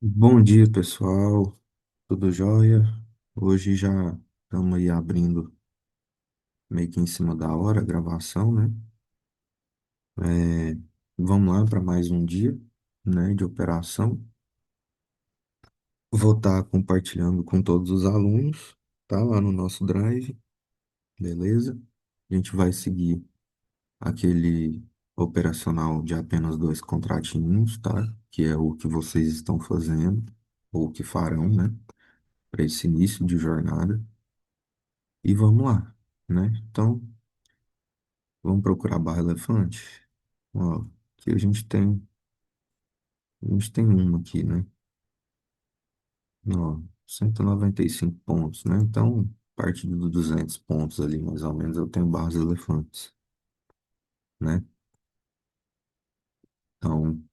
Bom dia, pessoal. Tudo jóia? Hoje já estamos aí abrindo meio que em cima da hora a gravação, né? É, vamos lá para mais um dia, né, de operação. Vou estar compartilhando com todos os alunos, tá? Lá no nosso Drive, beleza? A gente vai seguir aquele operacional de apenas dois contratinhos, tá? Que é o que vocês estão fazendo, ou que farão, né? Para esse início de jornada. E vamos lá, né? Então, vamos procurar barra elefante. Ó, aqui a gente tem uma aqui, né? Ó, 195 pontos, né? Então, a partir dos 200 pontos ali, mais ou menos, eu tenho barras elefantes, né? Então,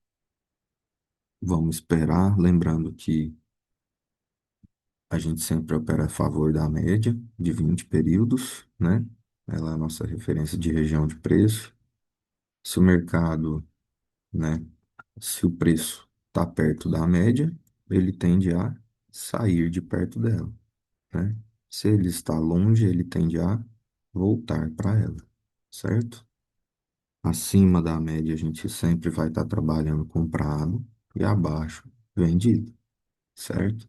vamos esperar, lembrando que a gente sempre opera a favor da média de 20 períodos, né? Ela é a nossa referência de região de preço. Se o mercado, né? Se o preço está perto da média, ele tende a sair de perto dela, né? Se ele está longe, ele tende a voltar para ela, certo? Acima da média, a gente sempre vai estar trabalhando comprado e abaixo vendido, certo?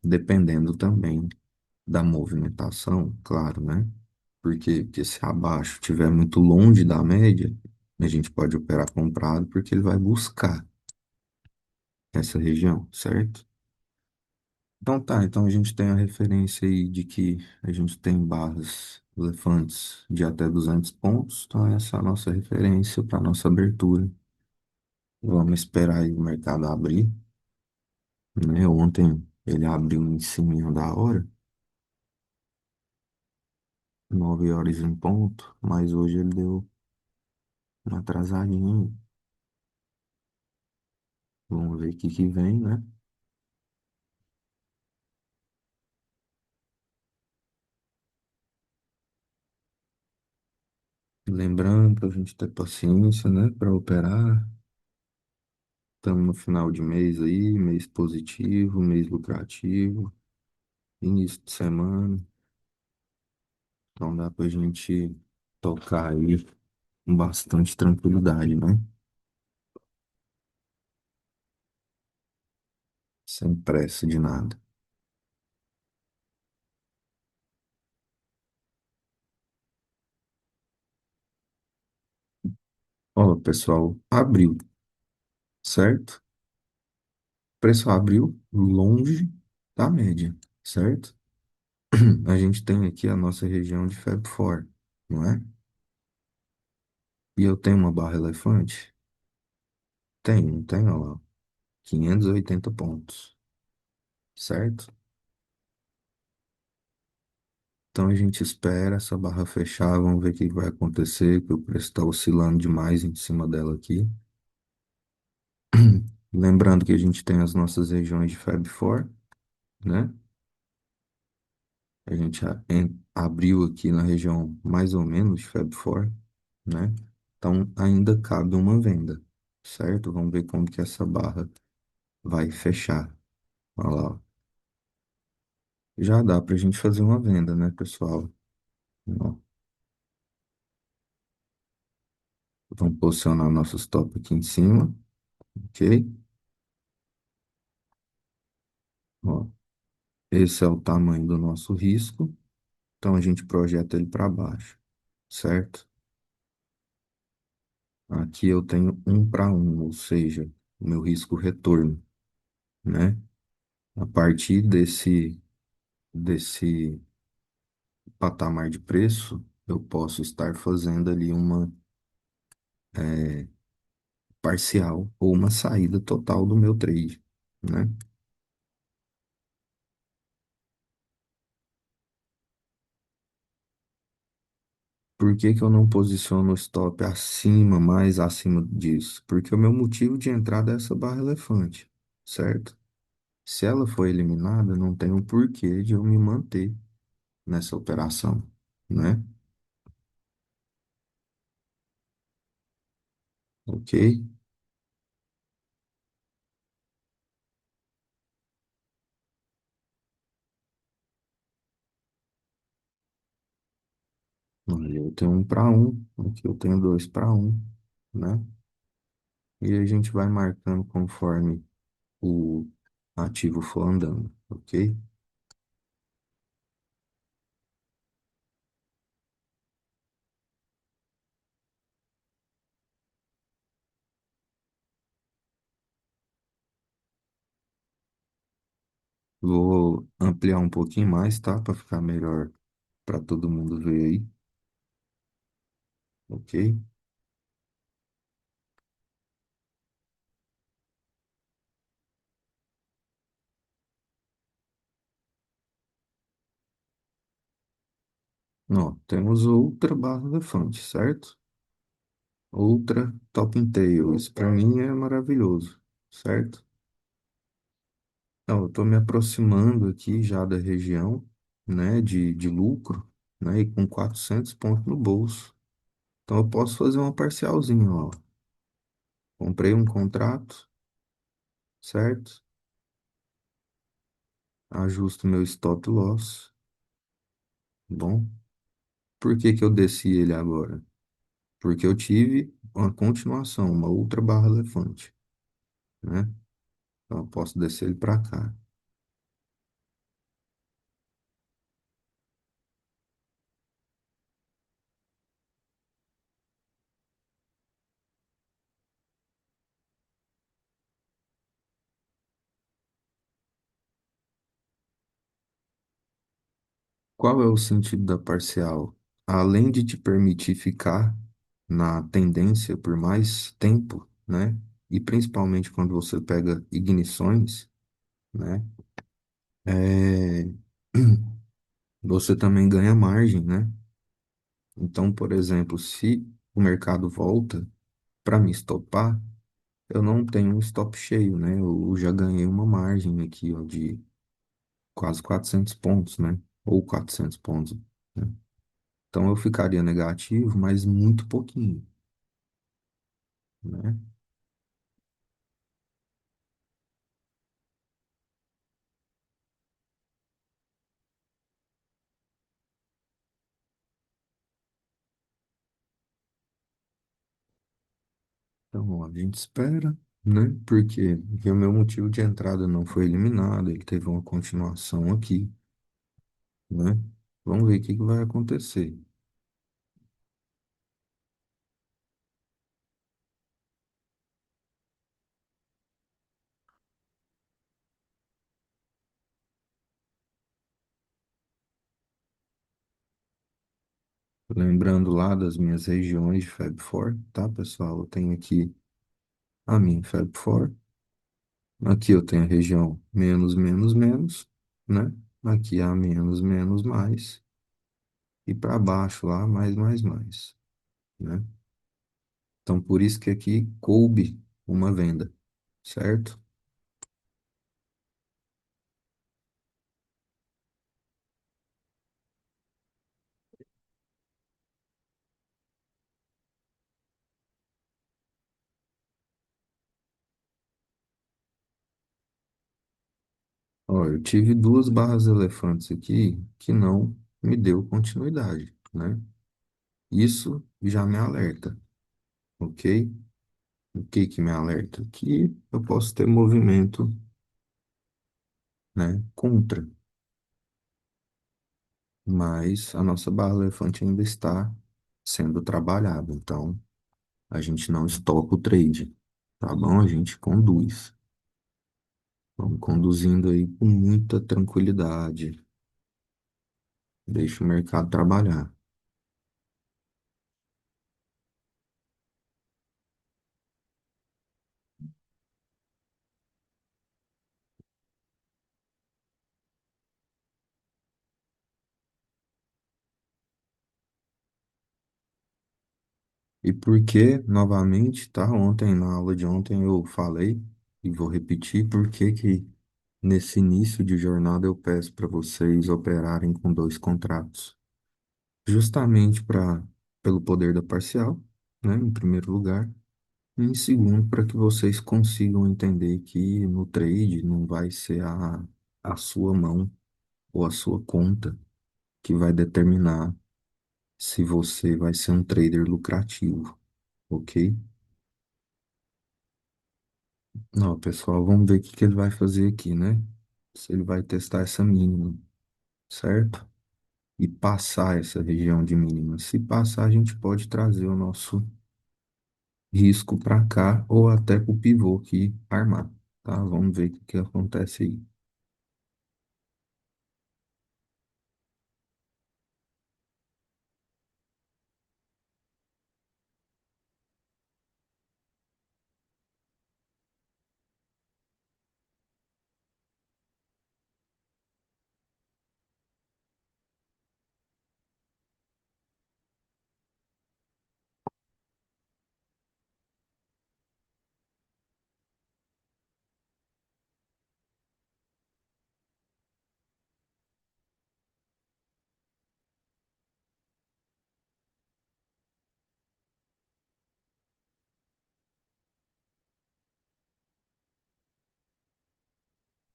Dependendo também da movimentação, claro, né? Porque se abaixo estiver muito longe da média, a gente pode operar comprado porque ele vai buscar essa região, certo? Então tá, então a gente tem a referência aí de que a gente tem barras elefantes de até 200 pontos, então essa é a nossa referência para nossa abertura. Vamos esperar aí o mercado abrir, né? Ontem ele abriu em cima da hora, 9 horas em ponto, mas hoje ele deu uma atrasadinha. Vamos ver o que que vem, né? Lembrando para a gente ter paciência, né? Para operar. Estamos no final de mês aí, mês positivo, mês lucrativo, início de semana. Então dá pra gente tocar aí com bastante tranquilidade, né? Sem pressa de nada. Ó, pessoal, abriu, certo? O preço abriu longe da média, certo? A gente tem aqui a nossa região de Fab 4, não é? E eu tenho uma barra elefante? Tenho, não tenho, ó lá, 580 pontos, certo? Então a gente espera essa barra fechar, vamos ver o que vai acontecer, que o preço está oscilando demais em cima dela aqui. Lembrando que a gente tem as nossas regiões de Fab 4, né? A gente abriu aqui na região mais ou menos de Fab 4, né? Então ainda cabe uma venda, certo? Vamos ver como que essa barra vai fechar. Olha lá, ó. Já dá para a gente fazer uma venda, né, pessoal? Ó, vamos posicionar nosso stop aqui em cima, ok? Ó, esse é o tamanho do nosso risco, então a gente projeta ele para baixo, certo? Aqui eu tenho 1 para 1, ou seja, o meu risco retorno, né? A partir desse patamar de preço, eu posso estar fazendo ali uma parcial ou uma saída total do meu trade, né? Por que que eu não posiciono o stop acima, mais acima disso? Porque o meu motivo de entrada é essa barra elefante, certo? Se ela for eliminada, não tem um porquê de eu me manter nessa operação, né? Ok? tenho 1 para 1, aqui eu tenho 2 para 1, né? E a gente vai marcando conforme o ativo for andando, ok? Vou ampliar um pouquinho mais, tá? Para ficar melhor para todo mundo ver aí, ok? Ó, temos outra barra elefante, certo? Outra top and tail. Isso para mim é maravilhoso, certo? Então, eu estou me aproximando aqui já da região, né, de lucro, né, e com 400 pontos no bolso. Então, eu posso fazer uma parcialzinha, ó. Comprei um contrato, certo? Ajusto meu stop loss. Bom, por que que eu desci ele agora? Porque eu tive uma continuação, uma outra barra elefante, né? Então, eu posso descer ele para cá. Qual é o sentido da parcial? Além de te permitir ficar na tendência por mais tempo, né? E principalmente quando você pega ignições, né? É, você também ganha margem, né? Então, por exemplo, se o mercado volta para me estopar, eu não tenho um stop cheio, né? Eu já ganhei uma margem aqui, ó, de quase 400 pontos, né? Ou 400 pontos, né? Então eu ficaria negativo, mas muito pouquinho, né? Então, ó, a gente espera, né? Porque o meu motivo de entrada não foi eliminado, ele teve uma continuação aqui, né? Vamos ver o que que vai acontecer. Lembrando lá das minhas regiões de Fab4, tá, pessoal? Eu tenho aqui a minha Fab4. Aqui eu tenho a região menos, menos, menos, né? Aqui a menos, menos, mais. E para baixo lá, mais, mais, né? Então, por isso que aqui coube uma venda, certo? Ó, eu tive 2 barras elefantes aqui que não me deu continuidade, né? Isso já me alerta, ok? O que que me alerta? Que eu posso ter movimento, né, contra, mas a nossa barra elefante ainda está sendo trabalhada, então a gente não estopa o trade, tá bom? A gente conduz. Vamos conduzindo aí com muita tranquilidade. Deixa o mercado trabalhar. E por que, novamente, tá? Ontem, na aula de ontem, eu falei, e vou repetir, por que que nesse início de jornada eu peço para vocês operarem com 2 contratos. Justamente pelo poder da parcial, né? Em primeiro lugar. E em segundo, para que vocês consigam entender que no trade não vai ser a sua mão ou a sua conta que vai determinar se você vai ser um trader lucrativo, ok? Não, pessoal, vamos ver o que que ele vai fazer aqui, né? Se ele vai testar essa mínima, certo? E passar essa região de mínima. Se passar, a gente pode trazer o nosso risco para cá ou até para o pivô aqui armar, tá? Vamos ver o que que acontece aí.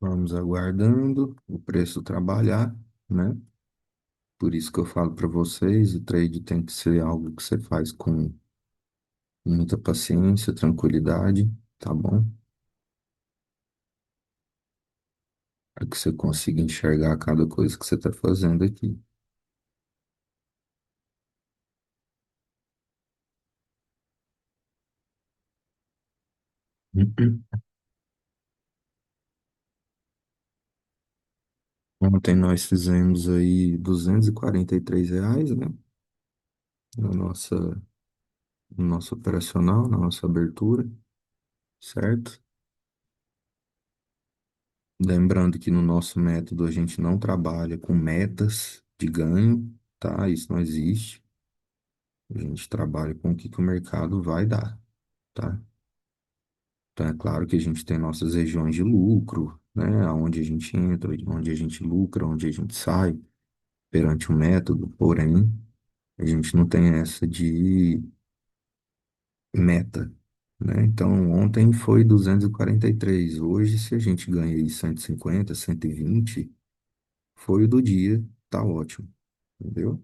Vamos aguardando o preço trabalhar, né? Por isso que eu falo para vocês, o trade tem que ser algo que você faz com muita paciência, tranquilidade, tá bom? Para que você consiga enxergar cada coisa que você está fazendo aqui. Ontem nós fizemos aí R$ 243, né? Na nossa, no nosso operacional, na nossa abertura, certo? Lembrando que no nosso método a gente não trabalha com metas de ganho, tá? Isso não existe. A gente trabalha com o que que o mercado vai dar, tá? Então é claro que a gente tem nossas regiões de lucro, né? Onde a gente entra, onde a gente lucra, onde a gente sai perante o método, porém, a gente não tem essa de meta, né? Então, ontem foi 243. Hoje, se a gente ganha aí 150, 120, foi o do dia, tá ótimo, entendeu?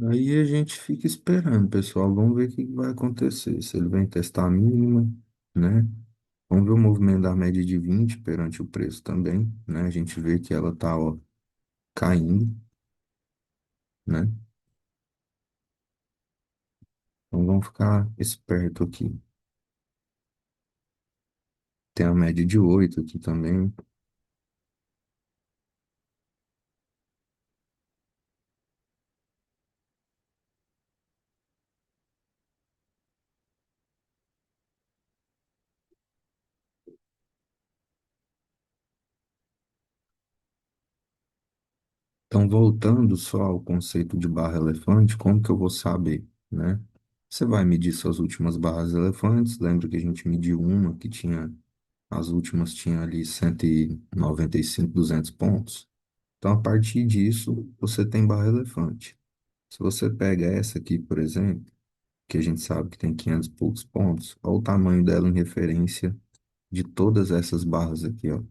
Aí a gente fica esperando, pessoal. Vamos ver o que vai acontecer. Se ele vem testar a mínima, né? Vamos ver o movimento da média de 20 perante o preço também, né? A gente vê que ela tá, ó, caindo, né? Então vamos ficar esperto aqui. Tem a média de 8 aqui também. Então, voltando só ao conceito de barra elefante, como que eu vou saber, né? Você vai medir suas últimas barras elefantes. Lembra que a gente mediu uma que tinha, as últimas tinham ali 195, 200 pontos. Então, a partir disso, você tem barra elefante. Se você pega essa aqui, por exemplo, que a gente sabe que tem 500 e poucos pontos, olha o tamanho dela em referência de todas essas barras aqui, ó.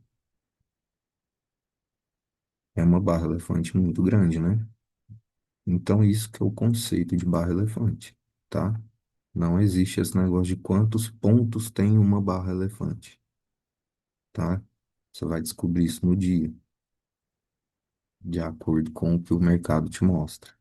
É uma barra elefante muito grande, né? Então, isso que é o conceito de barra elefante, tá? Não existe esse negócio de quantos pontos tem uma barra elefante, tá? Você vai descobrir isso no dia, de acordo com o que o mercado te mostra.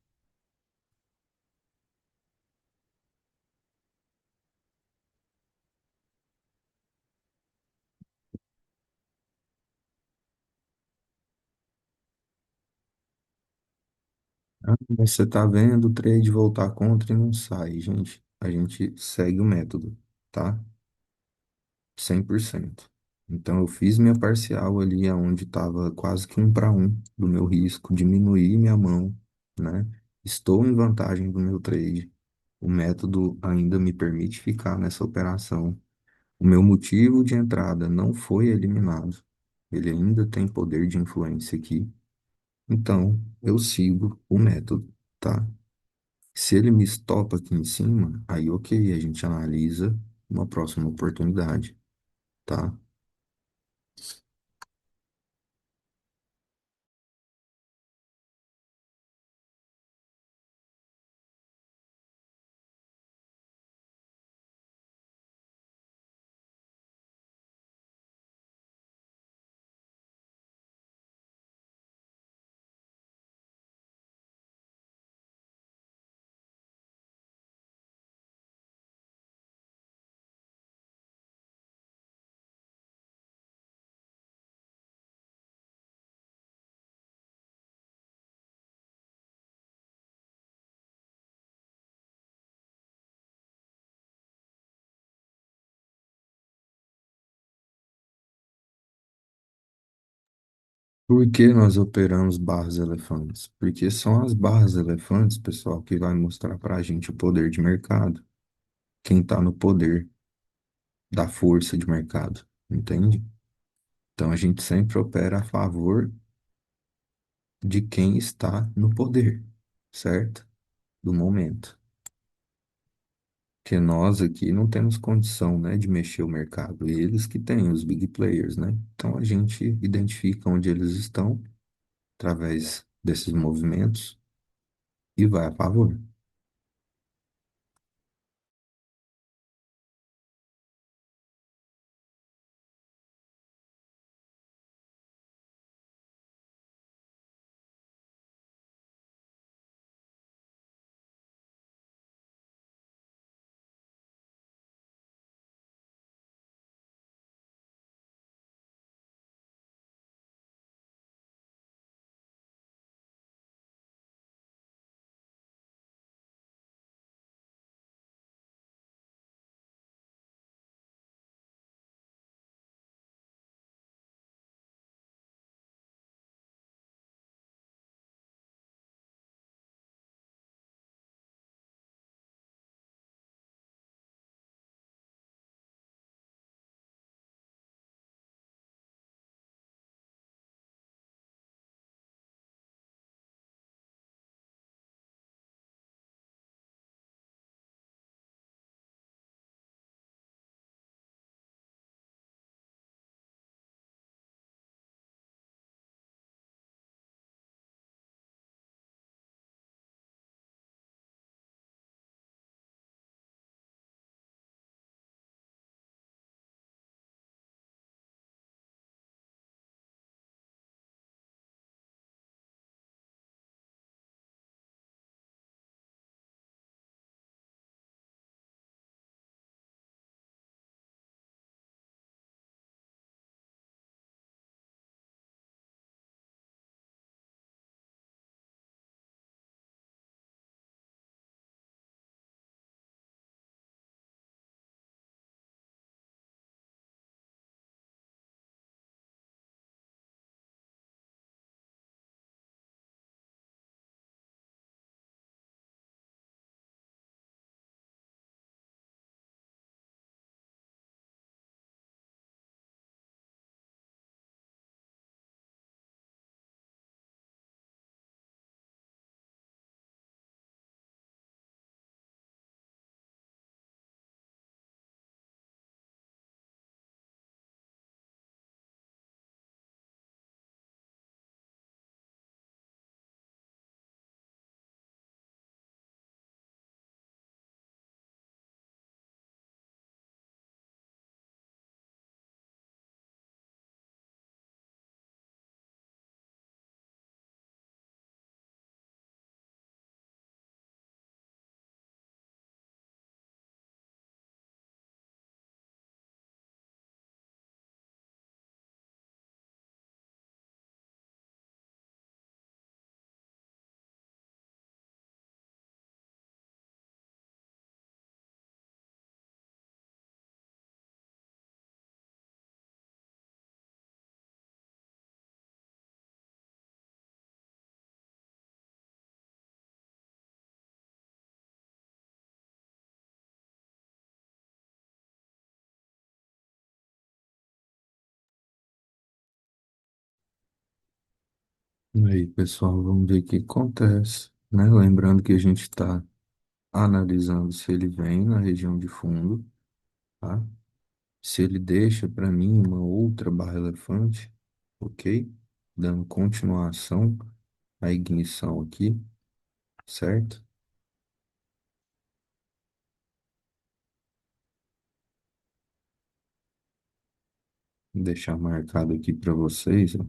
Ah, mas você tá vendo o trade voltar contra e não sai, gente. A gente segue o método, tá? 100%. Então, eu fiz minha parcial ali, onde estava quase que 1 para 1 do meu risco, diminuí minha mão, né? Estou em vantagem do meu trade. O método ainda me permite ficar nessa operação. O meu motivo de entrada não foi eliminado. Ele ainda tem poder de influência aqui. Então, eu sigo o método, tá? Se ele me estopa aqui em cima, aí ok, a gente analisa uma próxima oportunidade, tá? Por que nós operamos barras elefantes? Porque são as barras elefantes, pessoal, que vai mostrar para a gente o poder de mercado. Quem está no poder da força de mercado, entende? Então a gente sempre opera a favor de quem está no poder, certo? Do momento. Que nós aqui não temos condição, né, de mexer o mercado. Eles que têm, os big players, né? Então a gente identifica onde eles estão através desses movimentos e vai a favor. Aí, pessoal, vamos ver o que acontece, né? Lembrando que a gente está analisando se ele vem na região de fundo, tá? Se ele deixa para mim uma outra barra elefante, ok? Dando continuação à ignição aqui, certo? Vou deixar marcado aqui para vocês, ó.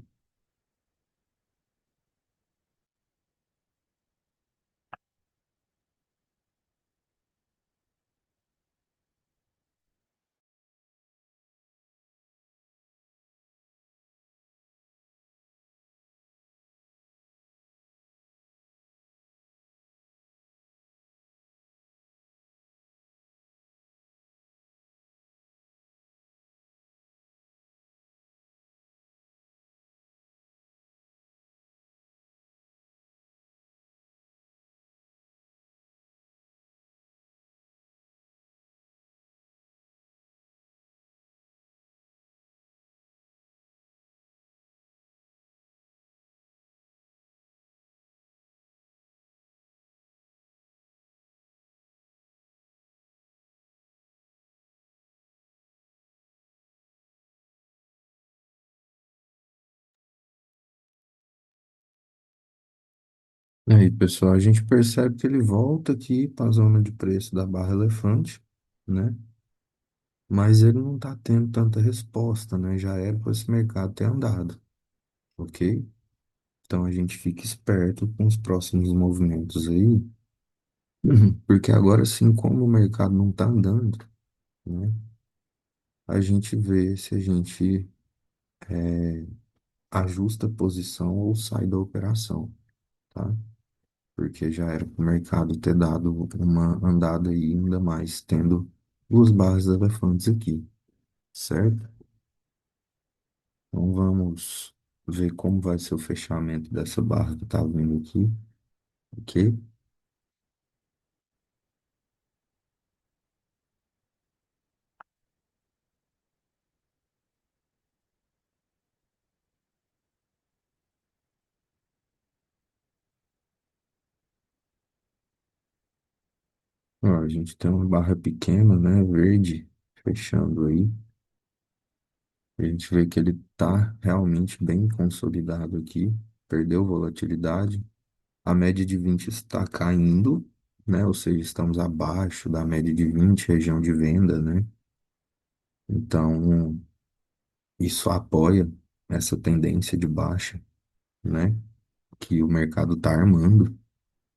Aí, pessoal, a gente percebe que ele volta aqui para a zona de preço da barra elefante, né? Mas ele não está tendo tanta resposta, né? Já era para esse mercado ter andado, ok? Então a gente fica esperto com os próximos movimentos aí, porque agora sim, como o mercado não está andando, né? A gente vê se a gente ajusta a posição ou sai da operação, tá? Porque já era para o mercado ter dado uma andada aí, ainda mais tendo duas barras elefantes aqui, certo? Então vamos ver como vai ser o fechamento dessa barra que tá vindo aqui, ok? Ó, a gente tem uma barra pequena, né, verde, fechando aí. A gente vê que ele tá realmente bem consolidado aqui, perdeu volatilidade. A média de 20 está caindo, né? Ou seja, estamos abaixo da média de 20 região de venda, né? Então, isso apoia essa tendência de baixa, né? Que o mercado está armando,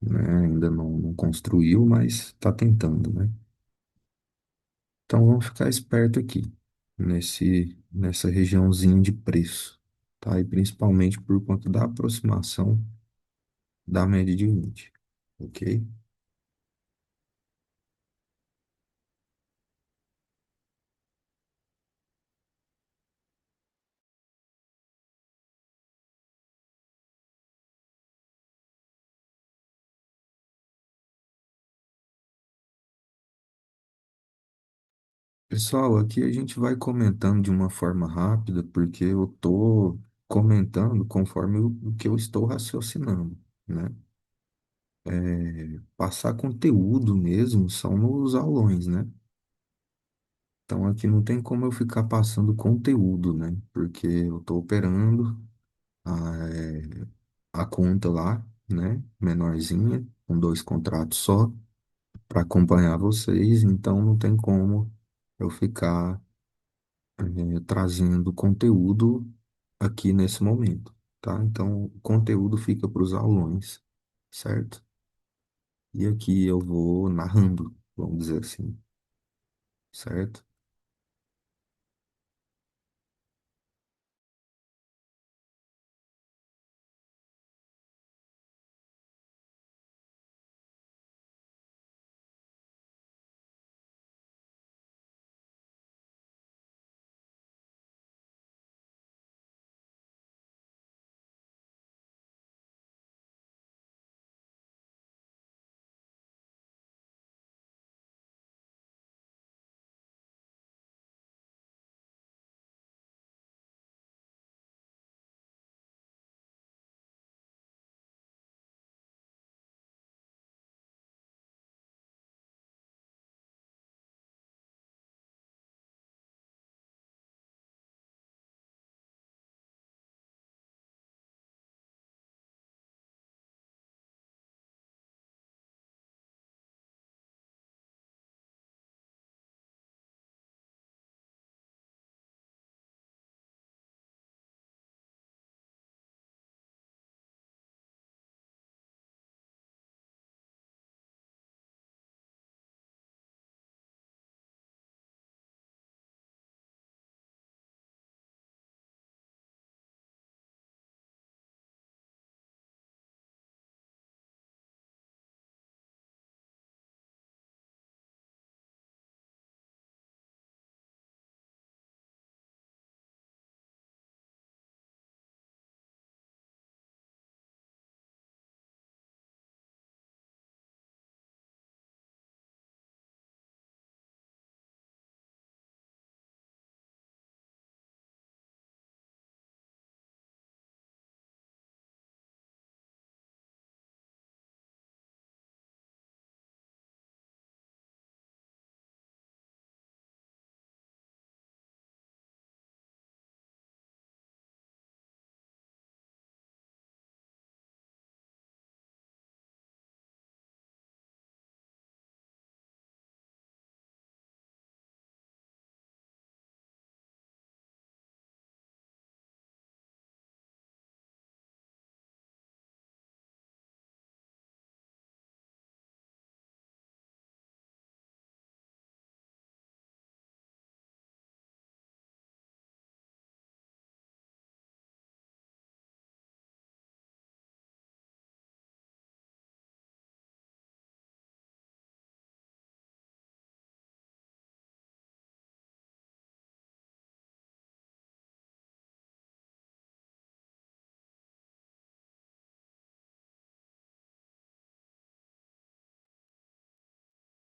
né? Ainda não construiu, mas está tentando, né? Então, vamos ficar esperto aqui, nessa regiãozinha de preço, tá? E principalmente por conta da aproximação da média de 20, ok? Pessoal, aqui a gente vai comentando de uma forma rápida, porque eu tô comentando conforme o que eu estou raciocinando, né? Passar conteúdo mesmo são nos aulões, né? Então aqui não tem como eu ficar passando conteúdo, né? Porque eu tô operando a conta lá, né? Menorzinha, com dois contratos só, para acompanhar vocês, então não tem como eu ficar trazendo conteúdo aqui nesse momento, tá? Então, o conteúdo fica para os aulões, certo? E aqui eu vou narrando, vamos dizer assim, certo?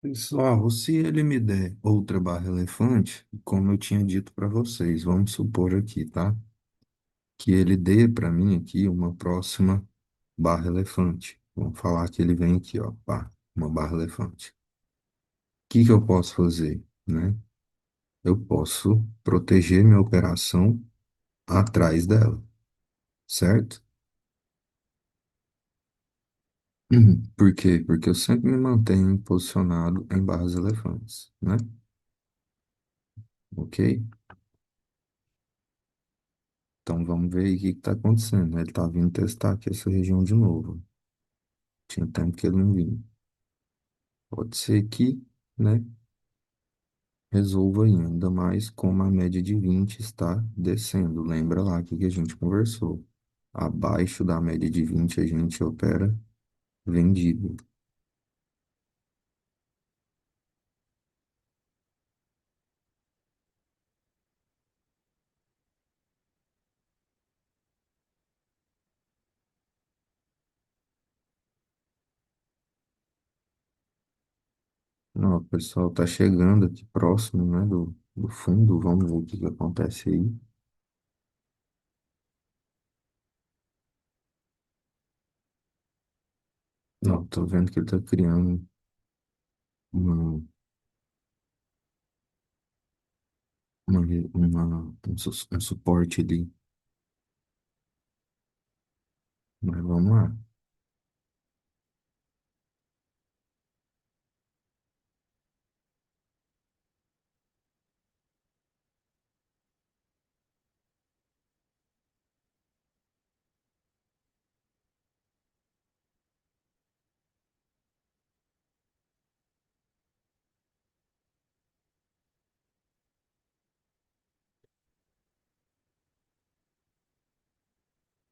Pessoal, se ele me der outra barra elefante, como eu tinha dito para vocês, vamos supor aqui, tá? Que ele dê para mim aqui uma próxima barra elefante. Vamos falar que ele vem aqui, ó, pá, uma barra elefante. O que que eu posso fazer, né? Eu posso proteger minha operação atrás dela, certo? Por quê? Porque eu sempre me mantenho posicionado em barras elefantes, né? Ok? Então vamos ver aí o que está acontecendo, né? Ele está vindo testar aqui essa região de novo. Tinha tempo que ele não vinha. Pode ser que, né, resolva ainda mais como a média de 20 está descendo. Lembra lá que a gente conversou. Abaixo da média de 20 a gente opera vendido. Não, o pessoal está chegando aqui próximo, né, do fundo. Vamos ver o que que acontece aí. Não, tô vendo que ele está criando uma, um suporte ali. Mas vamos lá.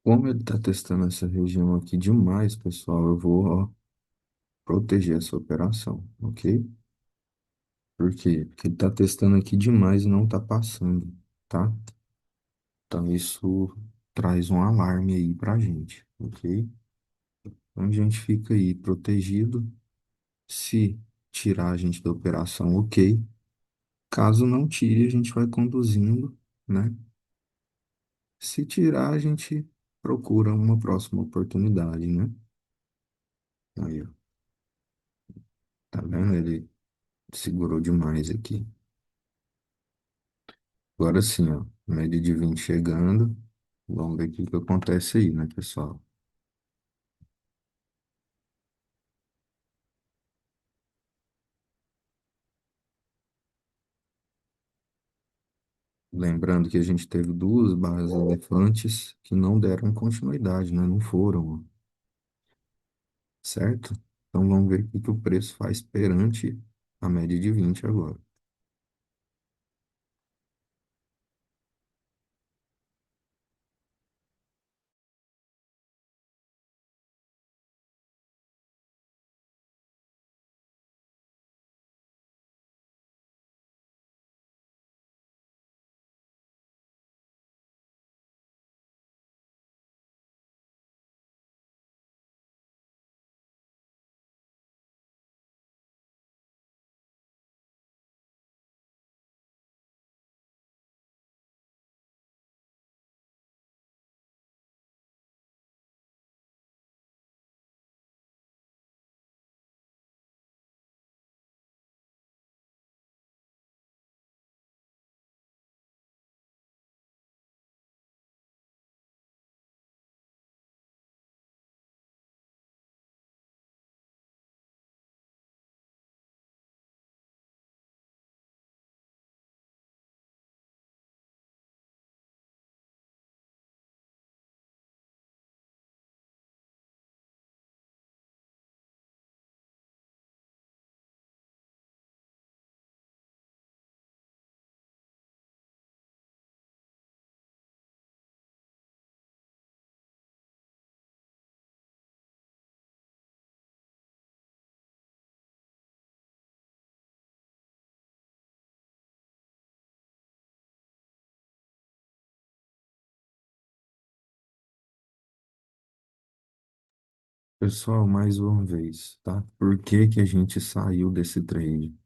Como ele está testando essa região aqui demais, pessoal, eu vou, ó, proteger essa operação, ok? Por quê? Porque ele está testando aqui demais e não está passando, tá? Então isso traz um alarme aí pra gente, ok? Então a gente fica aí protegido. Se tirar a gente da operação, ok. Caso não tire, a gente vai conduzindo, né? Se tirar, a gente procura uma próxima oportunidade, né? Aí, ó, tá vendo? Ele segurou demais aqui. Agora sim, ó, média de 20 chegando. Vamos ver o que que acontece aí, né, pessoal? Lembrando que a gente teve duas barras elefantes que não deram continuidade, né? Não foram, ó, certo? Então vamos ver o que que o preço faz perante a média de 20 agora. Pessoal, mais uma vez, tá? Por que que a gente saiu desse trade?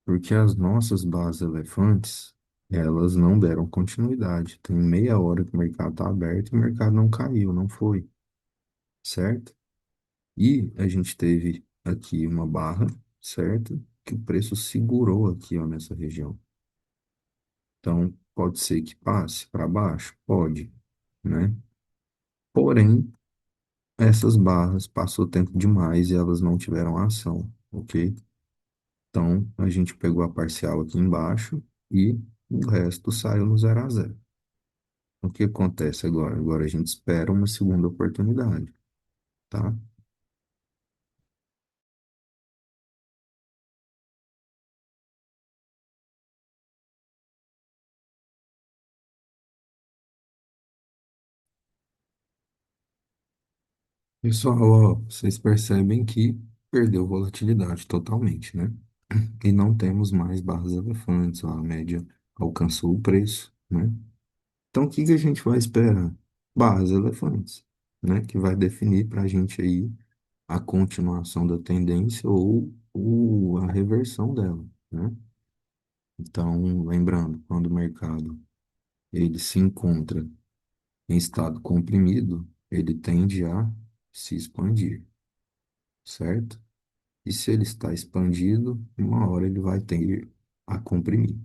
Porque as nossas bases elefantes, elas não deram continuidade. Tem meia hora que o mercado está aberto e o mercado não caiu, não foi, certo? E a gente teve aqui uma barra, certo? Que o preço segurou aqui, ó, nessa região. Então, pode ser que passe para baixo? Pode, né? Porém, essas barras passou tempo demais e elas não tiveram ação, ok? Então, a gente pegou a parcial aqui embaixo e o resto saiu no 0 a 0. O que acontece agora? Agora a gente espera uma segunda oportunidade, tá? Pessoal, ó, vocês percebem que perdeu volatilidade totalmente, né? E não temos mais barras elefantes, ó, a média alcançou o preço, né? Então, o que que a gente vai esperar? Barras elefantes, né? Que vai definir para a gente aí a continuação da tendência ou a reversão dela, né? Então, lembrando, quando o mercado ele se encontra em estado comprimido, ele tende a se expandir, certo? E se ele está expandido, uma hora ele vai ter a comprimir,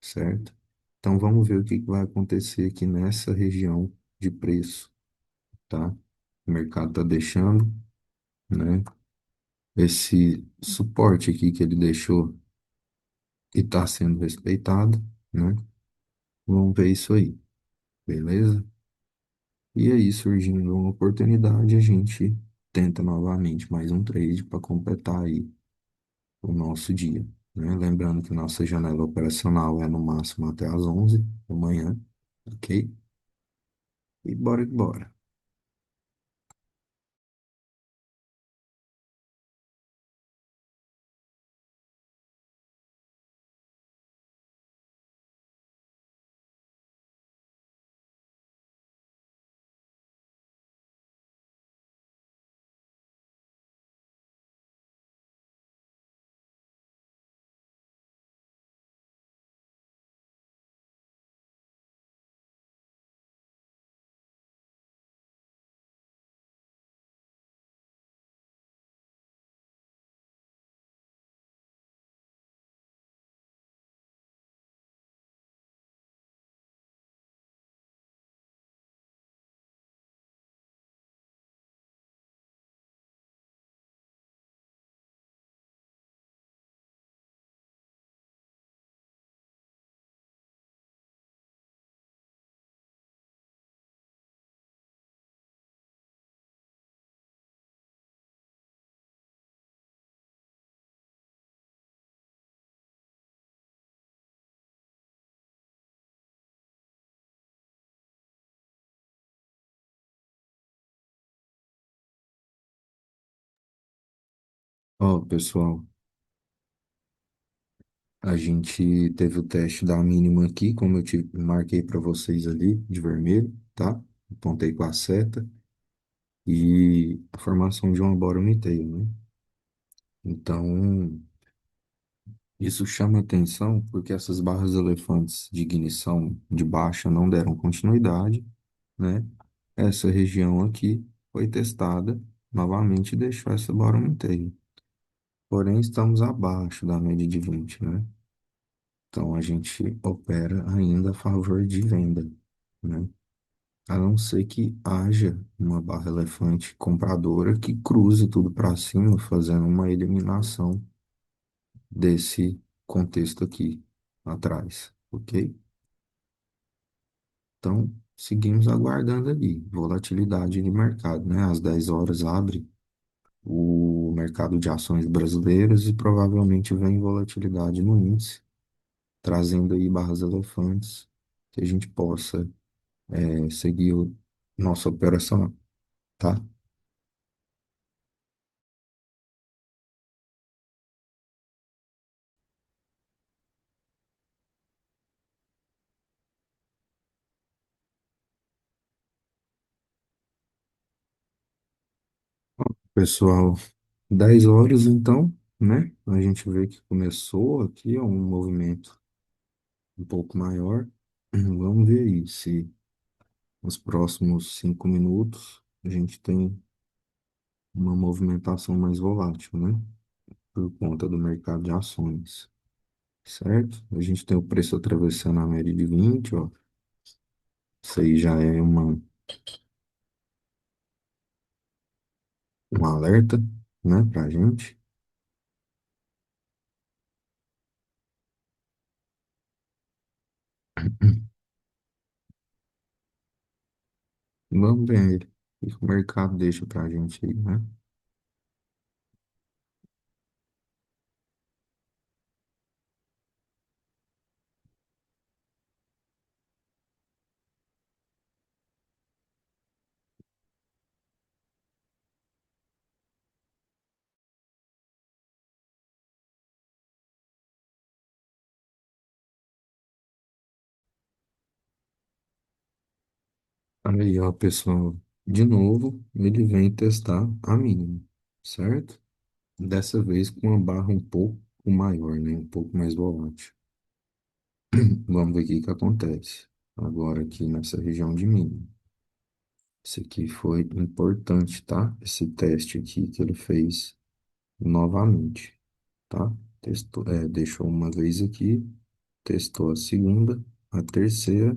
certo? Então, vamos ver o que que vai acontecer aqui nessa região de preço, tá? O mercado está deixando, né? Esse suporte aqui que ele deixou e está sendo respeitado, né? Vamos ver isso aí, beleza? E aí, surgindo uma oportunidade, a gente tenta novamente mais um trade para completar aí o nosso dia, né? Lembrando que nossa janela operacional é no máximo até às 11 da manhã, ok? E bora que bora. Ó, pessoal, a gente teve o teste da mínima aqui, como eu marquei para vocês ali, de vermelho, tá? Apontei com a seta. E a formação de uma bottom tail, né? Então, isso chama atenção porque essas barras elefantes de ignição de baixa não deram continuidade, né? Essa região aqui foi testada novamente e deixou essa bottom tail. Porém, estamos abaixo da média de 20, né? Então, a gente opera ainda a favor de venda, né? A não ser que haja uma barra elefante compradora que cruze tudo para cima, fazendo uma eliminação desse contexto aqui atrás, ok? Então, seguimos aguardando ali, volatilidade de mercado, né? Às 10 horas abre o mercado de ações brasileiras e provavelmente vem volatilidade no índice, trazendo aí barras elefantes que a gente possa seguir nossa operação, tá? Pessoal, 10 horas então, né? A gente vê que começou aqui, ó, um movimento um pouco maior. Vamos ver aí se nos próximos 5 minutos a gente tem uma movimentação mais volátil, né? Por conta do mercado de ações, certo? A gente tem o preço atravessando a média de 20, ó. Isso aí já é um alerta, né, pra gente. Vamos ver o que o mercado deixa pra gente aí, né? Aí, ó, pessoal, de novo, ele vem testar a mínima, certo? Dessa vez com uma barra um pouco maior, né? Um pouco mais volátil. Vamos ver o que que acontece agora aqui nessa região de mínima. Isso aqui foi importante, tá? Esse teste aqui que ele fez novamente, tá? Testou, deixou uma vez aqui, testou a segunda, a terceira.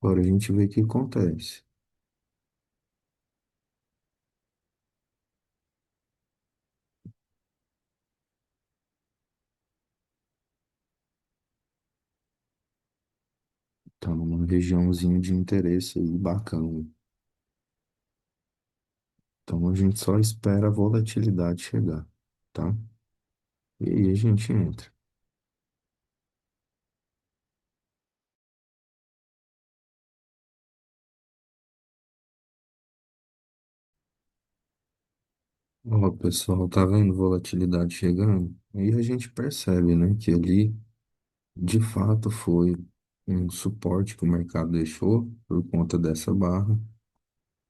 Agora a gente vê o que acontece. Tá numa regiãozinha de interesse aí bacana. Então a gente só espera a volatilidade chegar, tá? E aí a gente entra. Ó, pessoal, tá vendo volatilidade chegando? Aí a gente percebe, né, que ali de fato foi um suporte que o mercado deixou por conta dessa barra.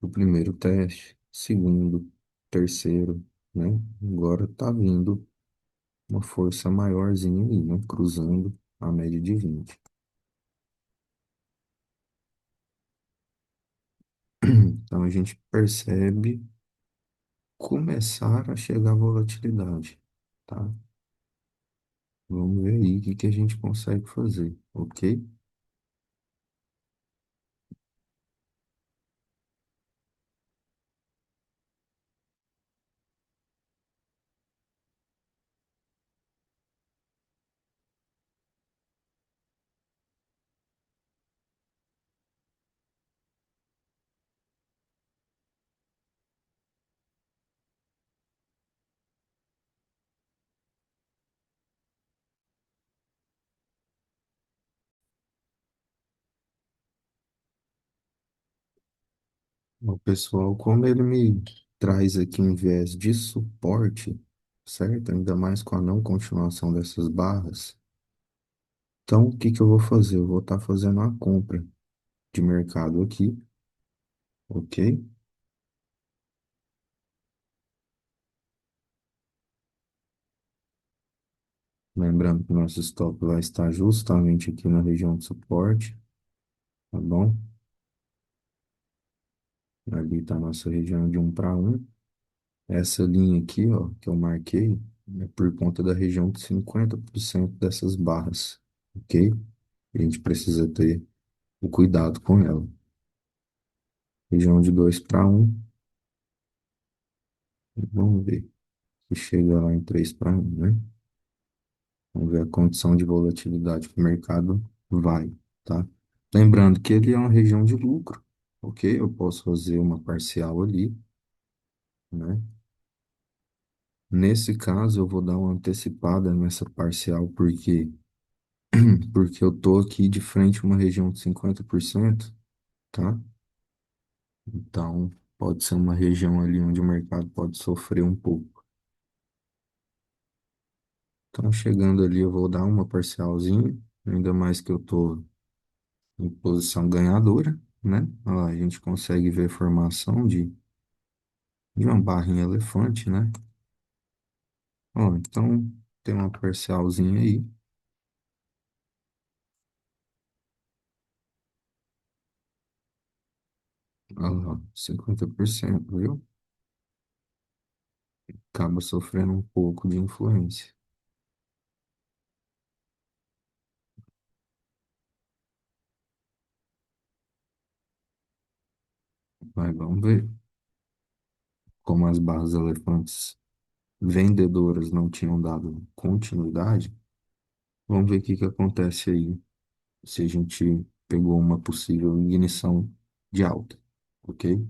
O primeiro teste, segundo, terceiro, né? Agora tá vindo uma força maiorzinha aí, né? Cruzando a média de 20. Então a gente percebe começar a chegar a volatilidade, tá? Vamos ver aí o que que a gente consegue fazer, ok? O pessoal, como ele me traz aqui um viés de suporte, certo? Ainda mais com a não continuação dessas barras. Então, o que que eu vou fazer? Eu vou estar fazendo a compra de mercado aqui, ok? Lembrando que o nosso stop vai estar justamente aqui na região de suporte, tá bom? Ali está a nossa região de 1 para 1. Essa linha aqui, ó, que eu marquei, é por conta da região de 50% dessas barras, ok? A gente precisa ter o cuidado com ela. Região de 2 para 1, vamos ver se chega lá em 3 para 1, né? Vamos ver a condição de volatilidade que o mercado vai, tá? Lembrando que ele é uma região de lucro, ok? Eu posso fazer uma parcial ali, né? Nesse caso, eu vou dar uma antecipada nessa parcial, porque eu tô aqui de frente a uma região de 50%, tá? Então, pode ser uma região ali onde o mercado pode sofrer um pouco. Então, chegando ali, eu vou dar uma parcialzinha, ainda mais que eu tô em posição ganhadora, né? Ó, a gente consegue ver formação de uma barrinha elefante, né? Ó, então tem uma parcialzinha aí. Olha lá, 50%, viu? Acaba sofrendo um pouco de influência. Mas vamos ver. Como as barras elefantes vendedoras não tinham dado continuidade, vamos ver o que que acontece aí se a gente pegou uma possível ignição de alta, ok?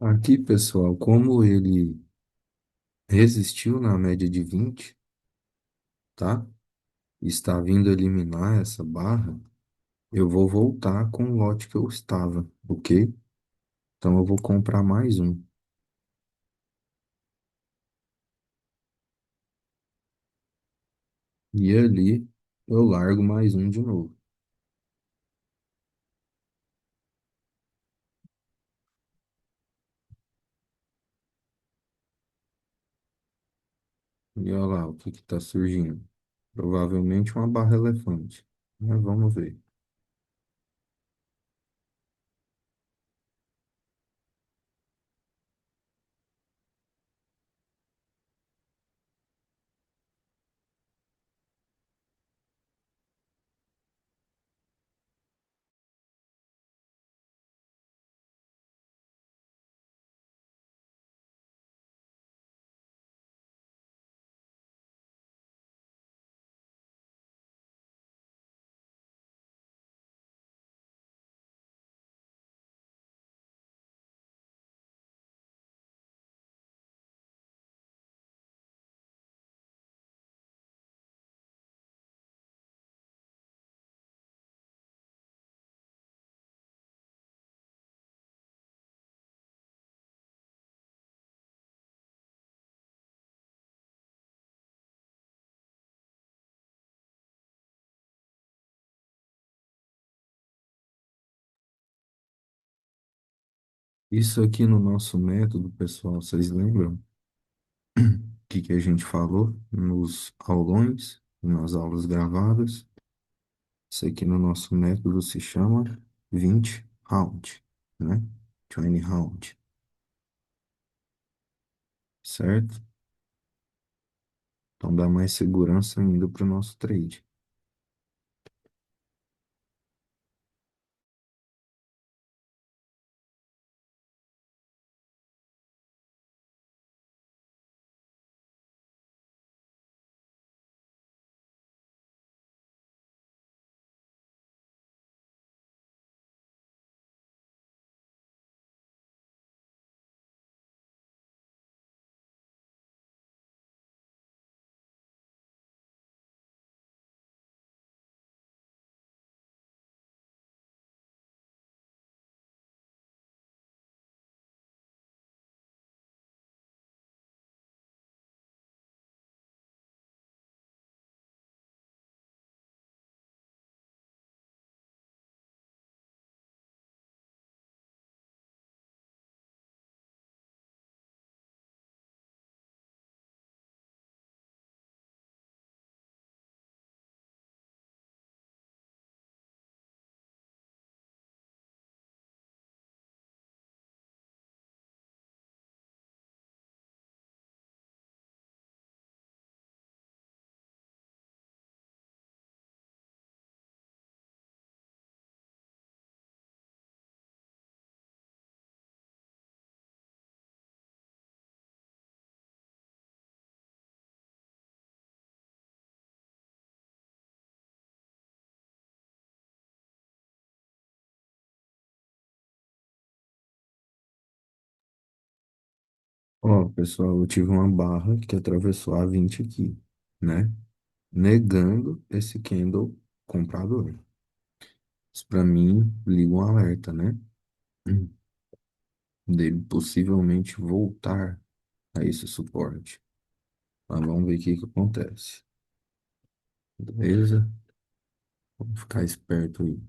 Aqui, pessoal, como ele resistiu na média de 20, tá? Está vindo eliminar essa barra, eu vou voltar com o lote que eu estava, ok? Então eu vou comprar mais um. E ali eu largo mais um de novo. E olha lá o que está surgindo. Provavelmente uma barra elefante. Mas vamos ver. Isso aqui no nosso método, pessoal, vocês lembram o que a gente falou nos aulões, nas aulas gravadas? Isso aqui no nosso método se chama 20 round, né? 20 round, certo? Então dá mais segurança ainda para o nosso trade. Ó, pessoal, eu tive uma barra que atravessou a 20 aqui, né? Negando esse candle comprador. Isso para mim liga um alerta, né? Dele possivelmente voltar a esse suporte. Mas vamos ver o que que acontece. Beleza? Vamos ficar esperto aí.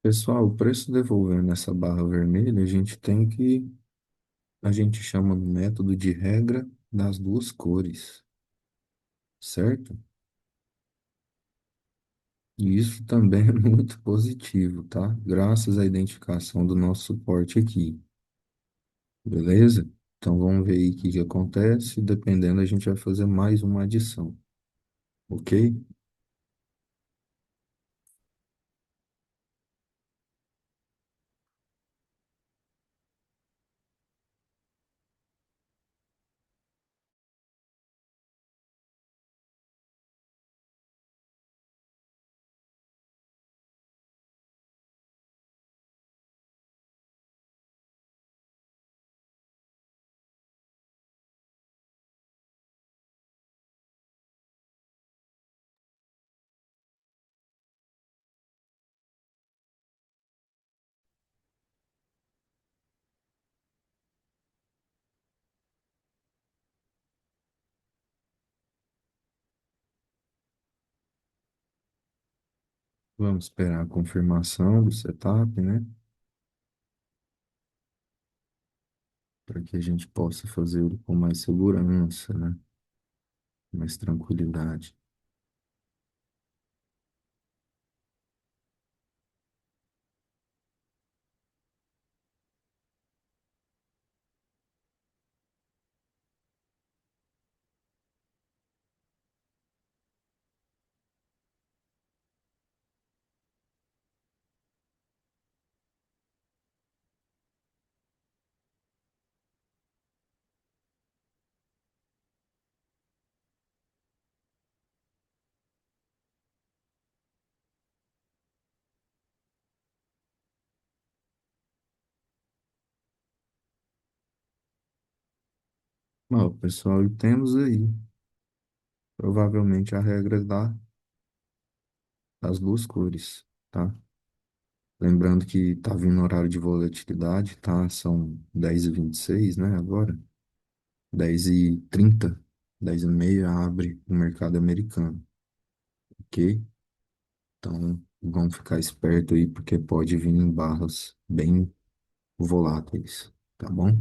Pessoal, o preço devolvendo essa barra vermelha, a gente chama no método de regra das duas cores, certo? E isso também é muito positivo, tá? Graças à identificação do nosso suporte aqui, beleza? Então vamos ver aí o que que acontece. Dependendo, a gente vai fazer mais uma adição, ok? Vamos esperar a confirmação do setup, né? Para que a gente possa fazê-lo com mais segurança, né? Mais tranquilidade. Bom, pessoal, e temos aí provavelmente a regra das duas cores, tá? Lembrando que tá vindo horário de volatilidade, tá? São 10h26, né? Agora, 10h30, 10h30 abre o mercado americano, ok? Então, vamos ficar esperto aí, porque pode vir em barras bem voláteis, tá bom?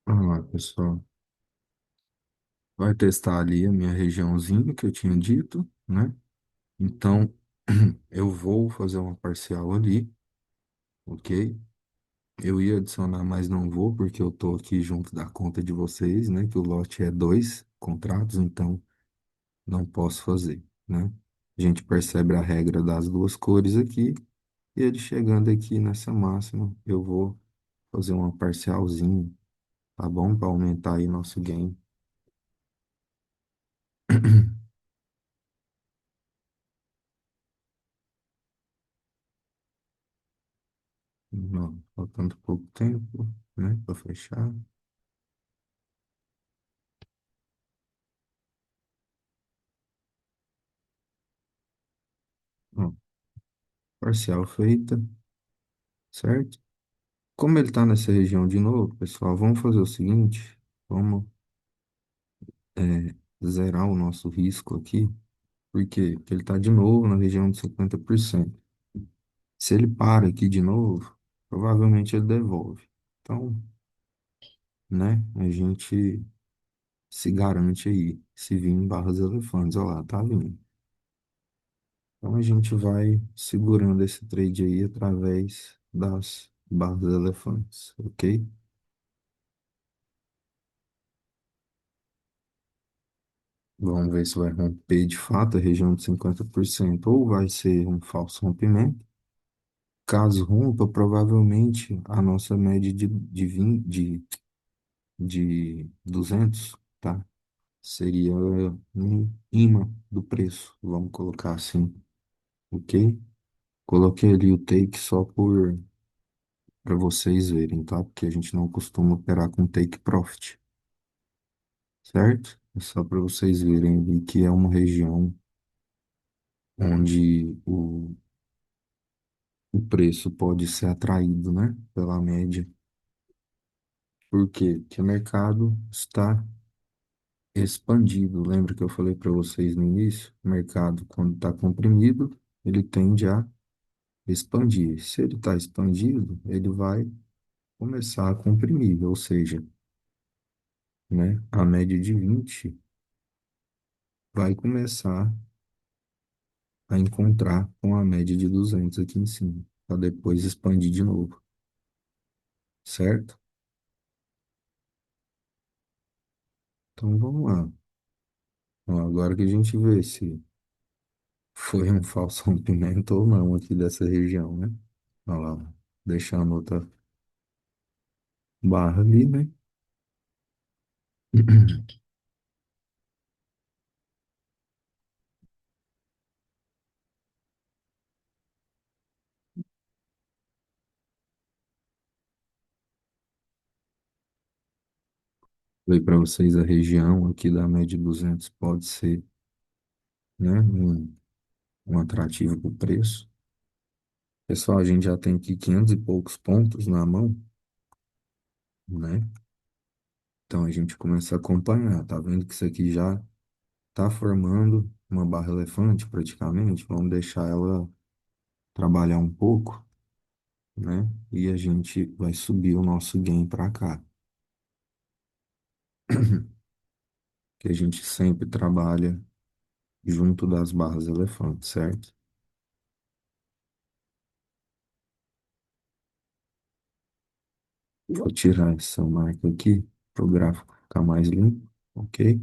Vamos lá, pessoal. Vai testar ali a minha regiãozinha que eu tinha dito, né? Então, eu vou fazer uma parcial ali, ok? Eu ia adicionar, mas não vou, porque eu tô aqui junto da conta de vocês, né? Que o lote é dois contratos, então não posso fazer, né? A gente percebe a regra das duas cores aqui, e ele chegando aqui nessa máxima, eu vou fazer uma parcialzinha, tá bom? Para aumentar aí nosso gain. Não, faltando pouco tempo, né? Para fechar. Ó, parcial feita, certo? Como ele está nessa região de novo, pessoal, vamos fazer o seguinte, vamos zerar o nosso risco aqui. Por quê? Porque ele está de novo na região de 50%. Se ele para aqui de novo, provavelmente ele devolve. Então, né, a gente se garante aí, se vir em barras elefantes, olha lá, tá vindo. Então a gente vai segurando esse trade aí através das barras elefantes, ok? Vamos ver se vai romper de fato a região de 50% ou vai ser um falso rompimento. Caso rompa, provavelmente a nossa média de 20, de 200, tá? Seria um imã do preço, vamos colocar assim, ok? Coloquei ali o take só para vocês verem, tá? Porque a gente não costuma operar com take profit, certo? É só para vocês verem ali que é uma região onde o preço pode ser atraído, né? Pela média. Por quê? Porque o mercado está expandido. Lembra que eu falei para vocês no início? O mercado, quando está comprimido, ele tende a expandir. Se ele está expandido, ele vai começar a comprimir, ou seja, né, a média de 20 vai começar a encontrar com a média de 200 aqui em cima, para depois expandir de novo, certo? Então vamos lá. Ó, agora que a gente vê se foi um falso rompimento ou não aqui dessa região, né? Olha lá, deixando outra barra ali, né? Falei para vocês a região aqui da média de 200 pode ser, né, um atrativo para o preço. Pessoal, a gente já tem aqui 500 e poucos pontos na mão, né? Então a gente começa a acompanhar. Tá vendo que isso aqui já está formando uma barra elefante praticamente? Vamos deixar ela trabalhar um pouco, né? E a gente vai subir o nosso gain para cá. Que a gente sempre trabalha junto das barras elefantes, certo? Vou tirar essa marca aqui para o gráfico ficar mais limpo, ok?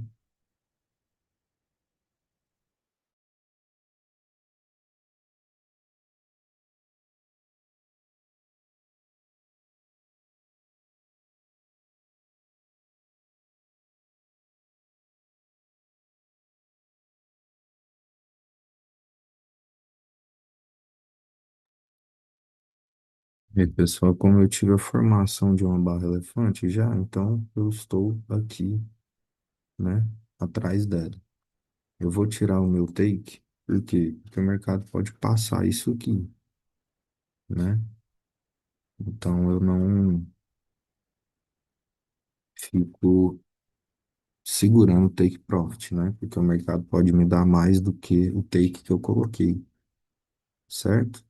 E pessoal, como eu tive a formação de uma barra elefante já, então eu estou aqui, né, atrás dela. Eu vou tirar o meu take, por quê? Porque o mercado pode passar isso aqui, né? Então eu não fico segurando o take profit, né? Porque o mercado pode me dar mais do que o take que eu coloquei, certo?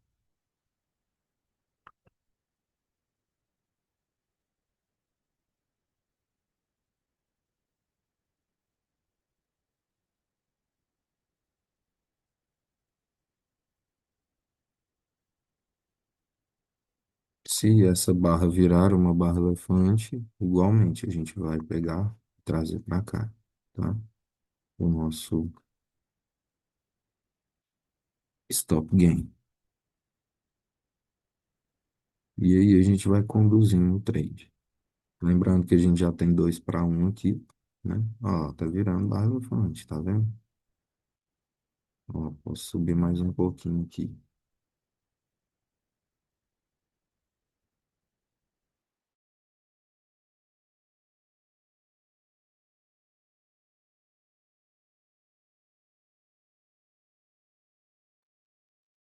Se essa barra virar uma barra elefante, igualmente a gente vai pegar e trazer para cá, tá? O nosso stop gain. E aí a gente vai conduzindo o trade. Lembrando que a gente já tem 2 para 1 aqui, né? Ó, tá virando barra elefante, tá vendo? Ó, posso subir mais um pouquinho aqui.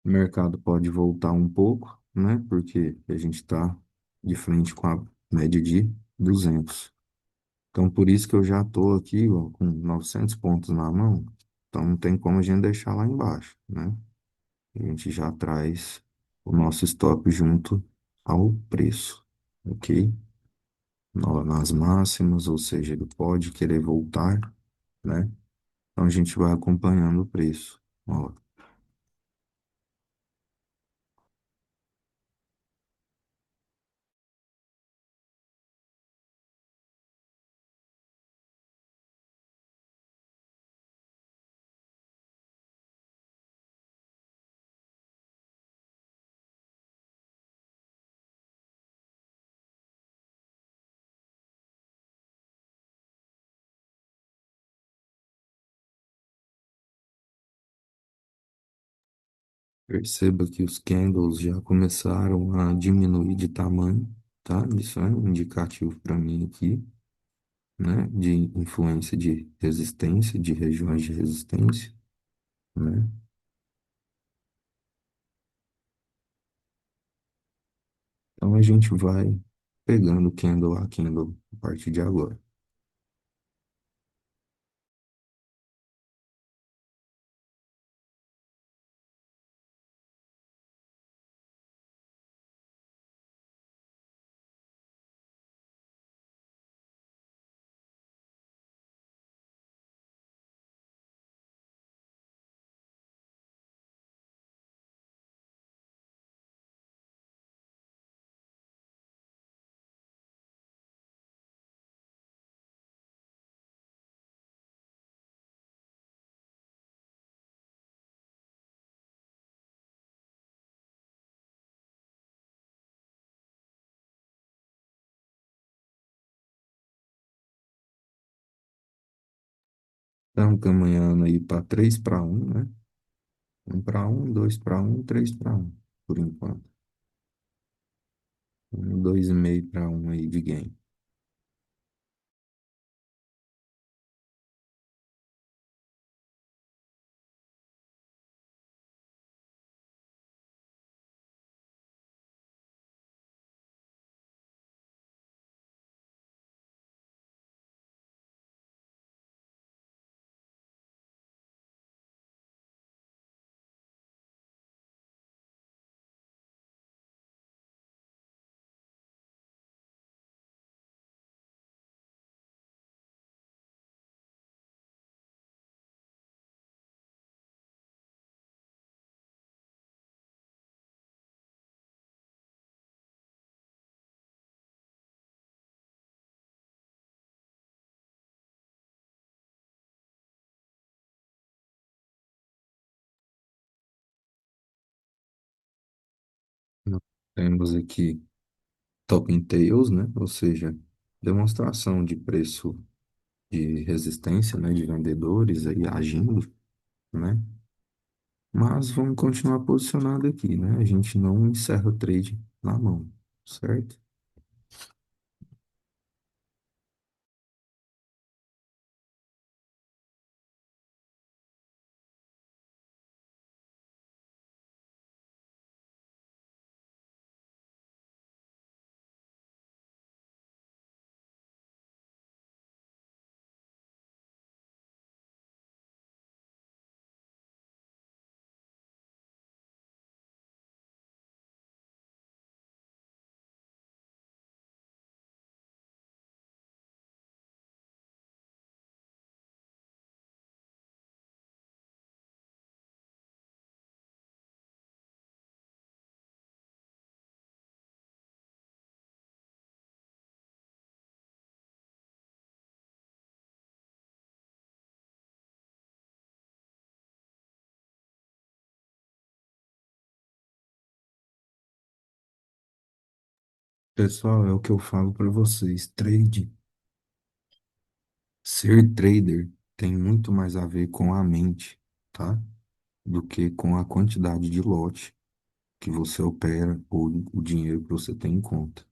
O mercado pode voltar um pouco, né? Porque a gente está de frente com a média de 200. Então, por isso que eu já estou aqui, ó, com 900 pontos na mão. Então, não tem como a gente deixar lá embaixo, né? A gente já traz o nosso stop junto ao preço, ok? Nas máximas, ou seja, ele pode querer voltar, né? Então, a gente vai acompanhando o preço. Ó, perceba que os candles já começaram a diminuir de tamanho, tá? Isso é um indicativo para mim aqui, né? De influência de resistência, de regiões de resistência, né? Então a gente vai pegando candle a candle a partir de agora. Estamos caminhando aí para 3 para 1, né? 1 para 1, 2 para 1, 3 para 1, por enquanto. 2,5 para 1 aí de gain. Nós temos aqui top in tails, né? Ou seja, demonstração de preço de resistência, né? De vendedores aí agindo, né? Mas vamos continuar posicionado aqui, né? A gente não encerra o trade na mão, certo? Pessoal, é o que eu falo para vocês. Ser trader tem muito mais a ver com a mente, tá? Do que com a quantidade de lote que você opera ou o dinheiro que você tem em conta.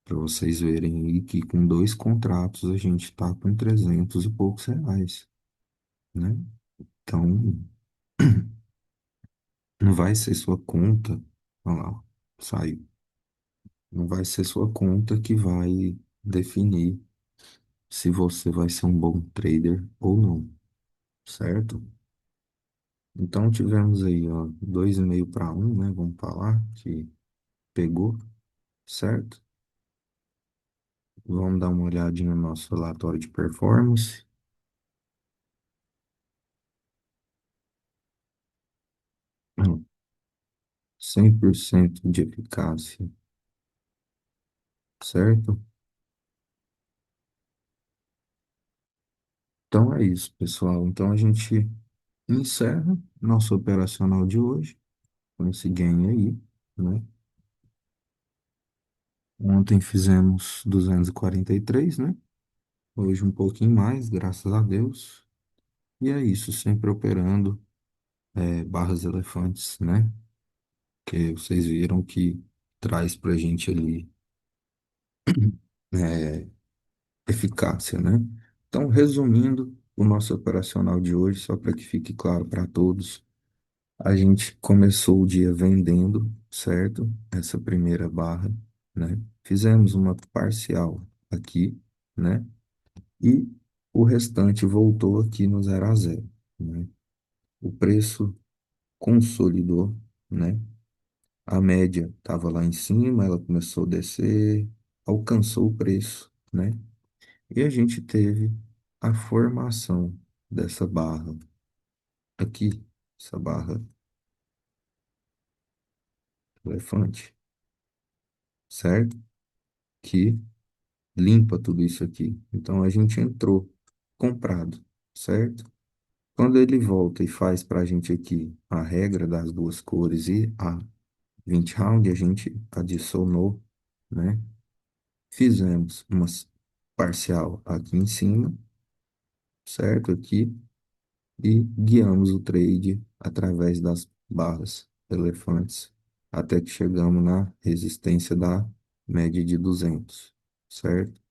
Para vocês verem aí que com dois contratos a gente está com 300 e poucos reais, né? Então, não vai ser sua conta, olha lá, ó, saiu. Não vai ser sua conta que vai definir se você vai ser um bom trader ou não, certo? Então tivemos aí, ó, 2,5 para 1, né? Vamos falar que pegou, certo? Vamos dar uma olhadinha no nosso relatório de performance. 100% de eficácia, certo? Então é isso, pessoal. Então a gente encerra nosso operacional de hoje com esse gain aí, né? Ontem fizemos 243, né? Hoje um pouquinho mais, graças a Deus. E é isso, sempre operando barras elefantes, né? Que vocês viram que traz pra gente ali é, eficácia, né? Então, resumindo o nosso operacional de hoje, só para que fique claro para todos, a gente começou o dia vendendo, certo? Essa primeira barra, né? Fizemos uma parcial aqui, né? E o restante voltou aqui no 0 a 0, né? O preço consolidou, né? A média estava lá em cima, ela começou a descer, alcançou o preço, né? E a gente teve a formação dessa barra aqui, essa barra elefante, certo? Que limpa tudo isso aqui. Então a gente entrou comprado, certo? Quando ele volta e faz para a gente aqui a regra das duas cores e a 20 round, a gente adicionou, né? Fizemos uma parcial aqui em cima, certo? Aqui, e guiamos o trade através das barras elefantes até que chegamos na resistência da média de 200, certo?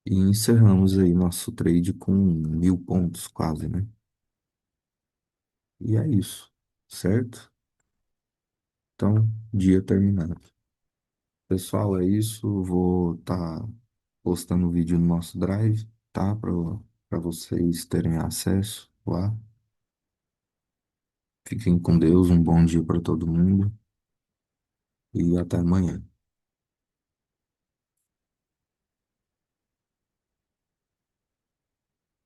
E encerramos aí nosso trade com 1.000 pontos quase, né? E é isso, certo? Então, dia terminado. Pessoal, é isso. Vou estar postando o vídeo no nosso Drive, tá? Para vocês terem acesso lá. Fiquem com Deus, um bom dia para todo mundo e até amanhã.